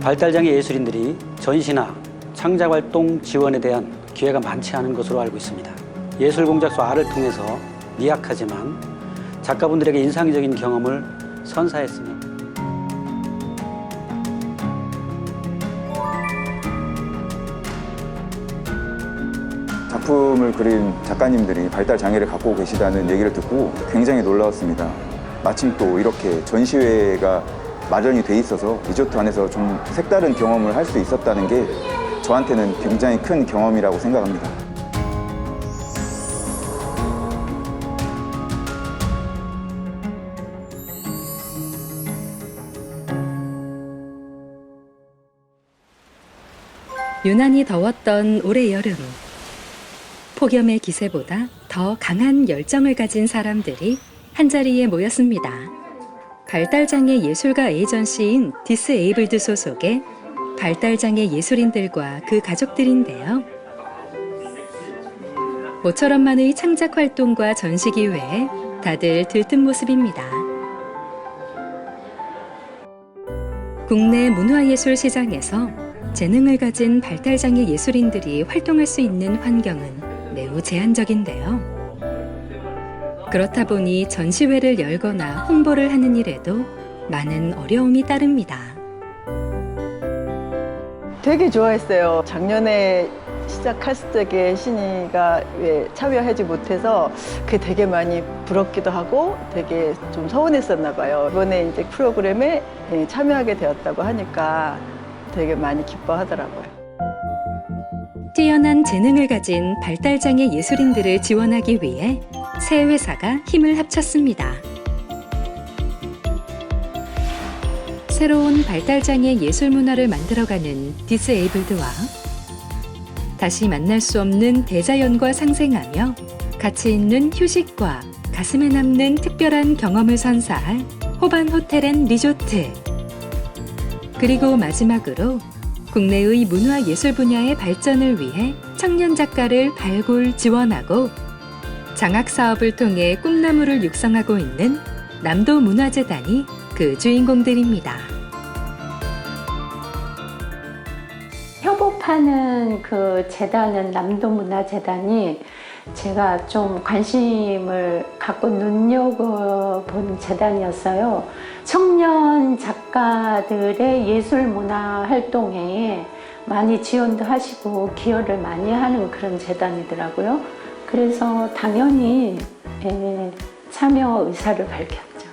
발달장애 예술인들이 전시나 창작활동 지원에 대한 기회가 많지 않은 것으로 알고 있습니다. 예술공작소 R을 통해서 미약하지만 작가분들에게 인상적인 경험을 선사했으면 작품을 그린 작가님들이 발달 장애를 갖고 계시다는 얘기를 듣고 굉장히 놀라웠습니다. 마침 또 이렇게 전시회가 마련이 돼 있어서 리조트 안에서 좀 색다른 경험을 할 수 있었다는 게 저한테는 굉장히 큰 경험이라고 생각합니다. 유난히 더웠던 올해 여름. 폭염의 기세보다 더 강한 열정을 가진 사람들이 한자리에 모였습니다. 발달장애 예술가 에이전시인 디스에이블드 소속의 발달장애 예술인들과 그 가족들인데요. 모처럼만의 창작 활동과 전시 기회에 다들 들뜬 모습입니다. 국내 문화예술 시장에서 재능을 가진 발달장애 예술인들이 활동할 수 있는 환경은 매우 제한적인데요. 그렇다 보니 전시회를 열거나 홍보를 하는 일에도 많은 어려움이 따릅니다. 되게 좋아했어요. 작년에 시작했을 적에 신이가 왜 참여하지 못해서 그게 되게 많이 부럽기도 하고 되게 좀 서운했었나 봐요. 이번에 이제 프로그램에 참여하게 되었다고 하니까 되게 많이 기뻐하더라고요. 뛰어난 재능을 가진 발달장애 예술인들을 지원하기 위해 세 회사가 힘을 합쳤습니다. 새로운 발달장애 예술문화를 만들어가는 디스에이블드와 다시 만날 수 없는 대자연과 상생하며 가치 있는 휴식과 가슴에 남는 특별한 경험을 선사할 호반 호텔 앤 리조트. 그리고 마지막으로 국내의 문화예술 분야의 발전을 위해 청년 작가를 발굴 지원하고 장학사업을 통해 꿈나무를 육성하고 있는 남도문화재단이 그 주인공들입니다. 협업하는 그 재단은 남도문화재단이 제가 좀 관심을 갖고 눈여겨본 재단이었어요. 청년 작가들의 예술문화 활동에 많이 지원도 하시고 기여를 많이 하는 그런 재단이더라고요. 그래서 당연히 참여 의사를 밝혔죠.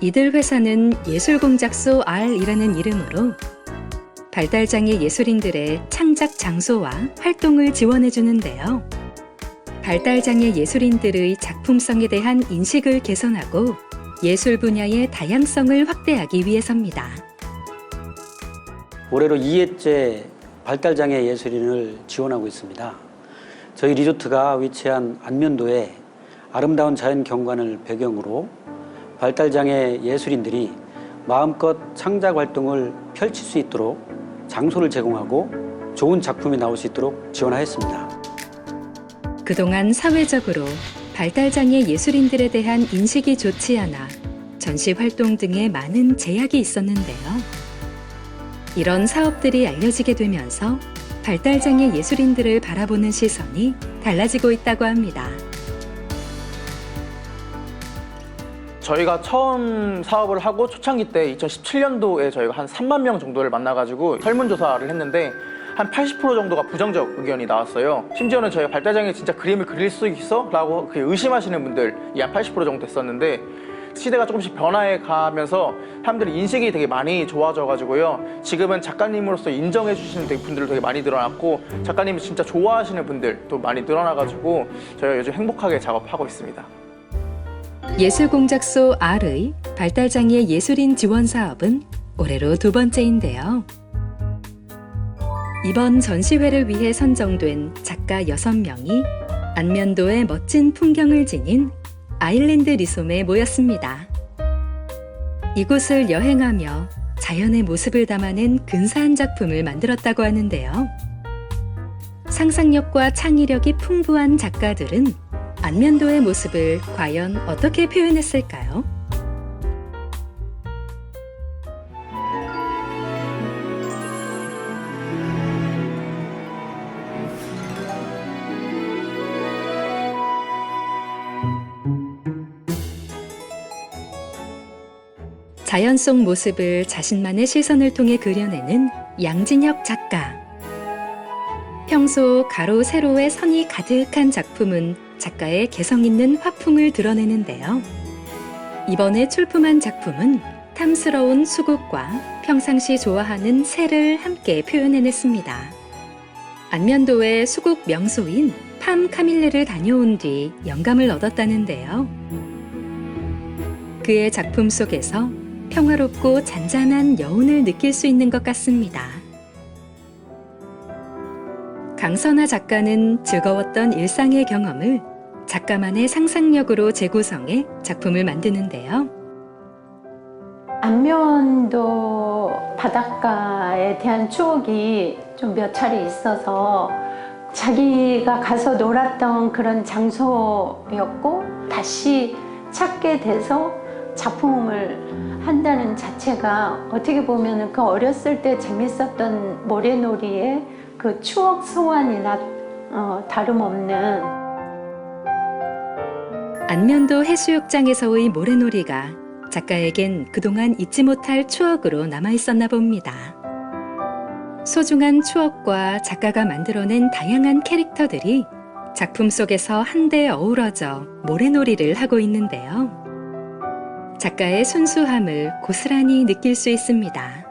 이들 회사는 예술공작소 R이라는 이름으로 발달장애 예술인들의 창작 장소와 활동을 지원해 주는데요. 발달장애 예술인들의 작품성에 대한 인식을 개선하고 예술 분야의 다양성을 확대하기 위해서입니다. 올해로 2회째 발달장애 예술인을 지원하고 있습니다. 저희 리조트가 위치한 안면도에 아름다운 자연 경관을 배경으로 발달장애 예술인들이 마음껏 창작 활동을 펼칠 수 있도록 장소를 제공하고 좋은 작품이 나올 수 있도록 지원하였습니다. 그동안 사회적으로 발달장애 예술인들에 대한 인식이 좋지 않아 전시 활동 등에 많은 제약이 있었는데요. 이런 사업들이 알려지게 되면서 발달장애 예술인들을 바라보는 시선이 달라지고 있다고 합니다. 저희가 처음 사업을 하고 초창기 때 2017년도에 저희가 한 3만 명 정도를 만나가지고 설문조사를 했는데 한 80% 정도가 부정적 의견이 나왔어요. 심지어는 저희가 발달장애 진짜 그림을 그릴 수 있어? 라고 의심하시는 분들이 한 80% 정도 됐었는데 시대가 조금씩 변화해 가면서 사람들의 인식이 되게 많이 좋아져가지고요. 지금은 작가님으로서 인정해 주시는 분들도 되게 많이 늘어났고 작가님이 진짜 좋아하시는 분들도 많이 늘어나가지고 저희가 요즘 행복하게 작업하고 있습니다. 예술공작소 R의 발달장애 예술인 지원 사업은 올해로 2번째인데요. 이번 전시회를 위해 선정된 작가 6명이 안면도의 멋진 풍경을 지닌 아일랜드 리솜에 모였습니다. 이곳을 여행하며 자연의 모습을 담아낸 근사한 작품을 만들었다고 하는데요. 상상력과 창의력이 풍부한 작가들은 안면도의 모습을 과연 어떻게 표현했을까요? 자연 속 모습을 자신만의 시선을 통해 그려내는 양진혁 작가. 평소 가로 세로의 선이 가득한 작품은 작가의 개성 있는 화풍을 드러내는데요. 이번에 출품한 작품은 탐스러운 수국과 평상시 좋아하는 새를 함께 표현해냈습니다. 안면도의 수국 명소인 팜 카밀레를 다녀온 뒤 영감을 얻었다는데요. 그의 작품 속에서 평화롭고 잔잔한 여운을 느낄 수 있는 것 같습니다. 강선아 작가는 즐거웠던 일상의 경험을 작가만의 상상력으로 재구성해 작품을 만드는데요. 안면도 바닷가에 대한 추억이 좀 몇 차례 있어서 자기가 가서 놀았던 그런 장소였고 다시 찾게 돼서 작품을 한다는 자체가 어떻게 보면 그 어렸을 때 재밌었던 모래놀이의 그 추억 소환이나 다름없는. 안면도 해수욕장에서의 모래놀이가 작가에겐 그동안 잊지 못할 추억으로 남아있었나 봅니다. 소중한 추억과 작가가 만들어낸 다양한 캐릭터들이 작품 속에서 한데 어우러져 모래놀이를 하고 있는데요. 작가의 순수함을 고스란히 느낄 수 있습니다.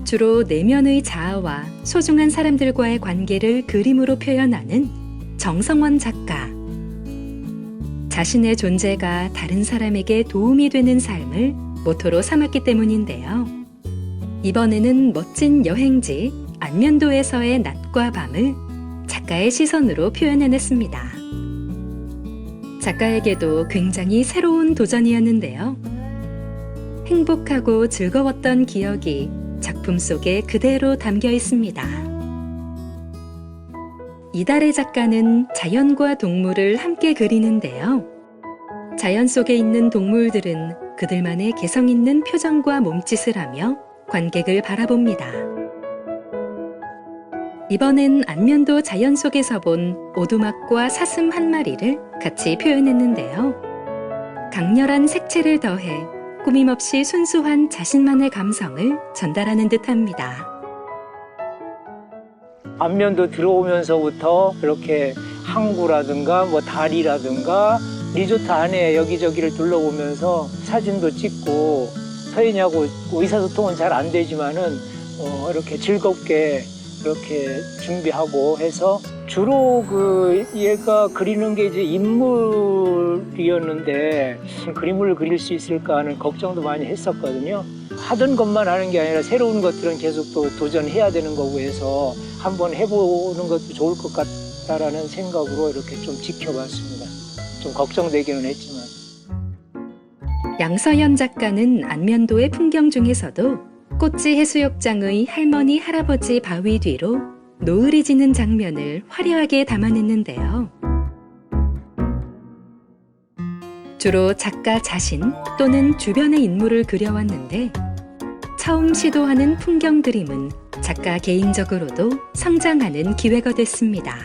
주로 내면의 자아와 소중한 사람들과의 관계를 그림으로 표현하는 정성원 작가. 자신의 존재가 다른 사람에게 도움이 되는 삶을 모토로 삼았기 때문인데요. 이번에는 멋진 여행지 안면도에서의 낮과 밤을 작가의 시선으로 표현해냈습니다. 작가에게도 굉장히 새로운 도전이었는데요. 행복하고 즐거웠던 기억이 작품 속에 그대로 담겨 있습니다. 이달의 작가는 자연과 동물을 함께 그리는데요. 자연 속에 있는 동물들은 그들만의 개성 있는 표정과 몸짓을 하며 관객을 바라봅니다. 이번엔 안면도 자연 속에서 본 오두막과 사슴 한 마리를 같이 표현했는데요. 강렬한 색채를 더해 꾸밈없이 순수한 자신만의 감성을 전달하는 듯합니다. 안면도 들어오면서부터 이렇게 항구라든가 뭐 다리라든가 리조트 안에 여기저기를 둘러보면서 사진도 찍고 서인이하고 의사소통은 잘 안 되지만은 이렇게 즐겁게 이렇게 준비하고 해서 주로 얘가 그리는 게 이제 인물이었는데 그림을 그릴 수 있을까 하는 걱정도 많이 했었거든요. 하던 것만 하는 게 아니라 새로운 것들은 계속 또 도전해야 되는 거고 해서 한번 해보는 것도 좋을 것 같다라는 생각으로 이렇게 좀 지켜봤습니다. 좀 걱정되기는 했지만. 양서연 작가는 안면도의 풍경 중에서도 꽃지 해수욕장의 할머니 할아버지 바위 뒤로 노을이 지는 장면을 화려하게 담아냈는데요. 주로 작가 자신 또는 주변의 인물을 그려왔는데 처음 시도하는 풍경 그림은 작가 개인적으로도 성장하는 기회가 됐습니다.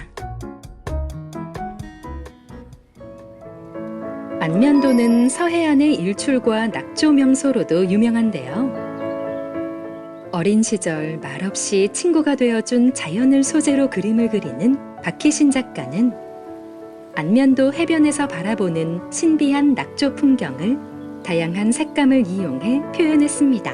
안면도는 서해안의 일출과 낙조 명소로도 유명한데요. 어린 시절 말없이 친구가 되어준 자연을 소재로 그림을 그리는 박희신 작가는 안면도 해변에서 바라보는 신비한 낙조 풍경을 다양한 색감을 이용해 표현했습니다.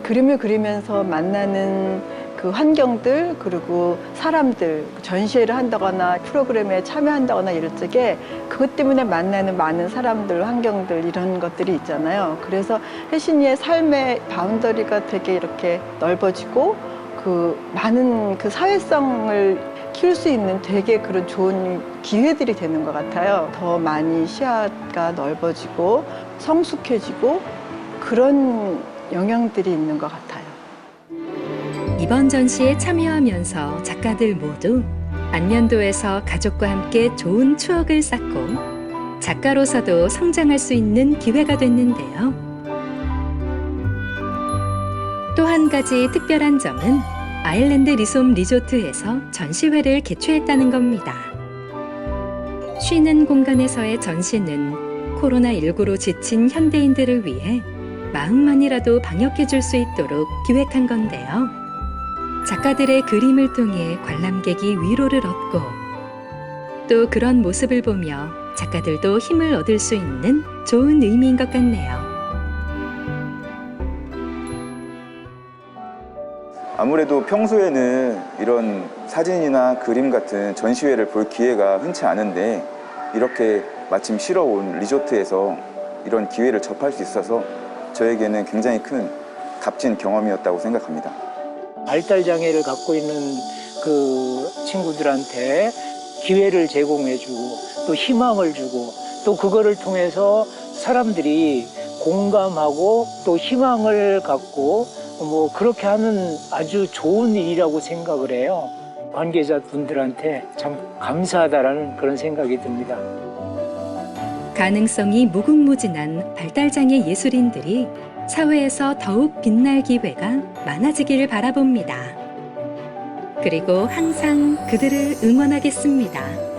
그림을 그리면서 만나는 그 환경들 그리고 사람들 전시회를 한다거나 프로그램에 참여한다거나 이럴 적에 그것 때문에 만나는 많은 사람들 환경들 이런 것들이 있잖아요. 그래서 혜신이의 삶의 바운더리가 되게 이렇게 넓어지고 그 많은 그 사회성을 키울 수 있는 되게 그런 좋은 기회들이 되는 것 같아요. 더 많이 시야가 넓어지고 성숙해지고 그런 영향들이 있는 것 같아요. 이번 전시에 참여하면서 작가들 모두 안면도에서 가족과 함께 좋은 추억을 쌓고 작가로서도 성장할 수 있는 기회가 됐는데요. 또 한 가지 특별한 점은 아일랜드 리솜 리조트에서 전시회를 개최했다는 겁니다. 쉬는 공간에서의 전시는 코로나19로 지친 현대인들을 위해 마음만이라도 방역해줄 수 있도록 기획한 건데요. 작가들의 그림을 통해 관람객이 위로를 얻고 또 그런 모습을 보며 작가들도 힘을 얻을 수 있는 좋은 의미인 것 같네요. 아무래도 평소에는 이런 사진이나 그림 같은 전시회를 볼 기회가 흔치 않은데 이렇게 마침 쉬러 온 리조트에서 이런 기회를 접할 수 있어서 저에게는 굉장히 큰 값진 경험이었다고 생각합니다. 발달 장애를 갖고 있는 그 친구들한테 기회를 제공해주고 또 희망을 주고 또 그거를 통해서 사람들이 공감하고 또 희망을 갖고 뭐 그렇게 하는 아주 좋은 일이라고 생각을 해요. 관계자분들한테 참 감사하다라는 그런 생각이 듭니다. 가능성이 무궁무진한 발달장애 예술인들이 사회에서 더욱 빛날 기회가 많아지기를 바라봅니다. 그리고 항상 그들을 응원하겠습니다.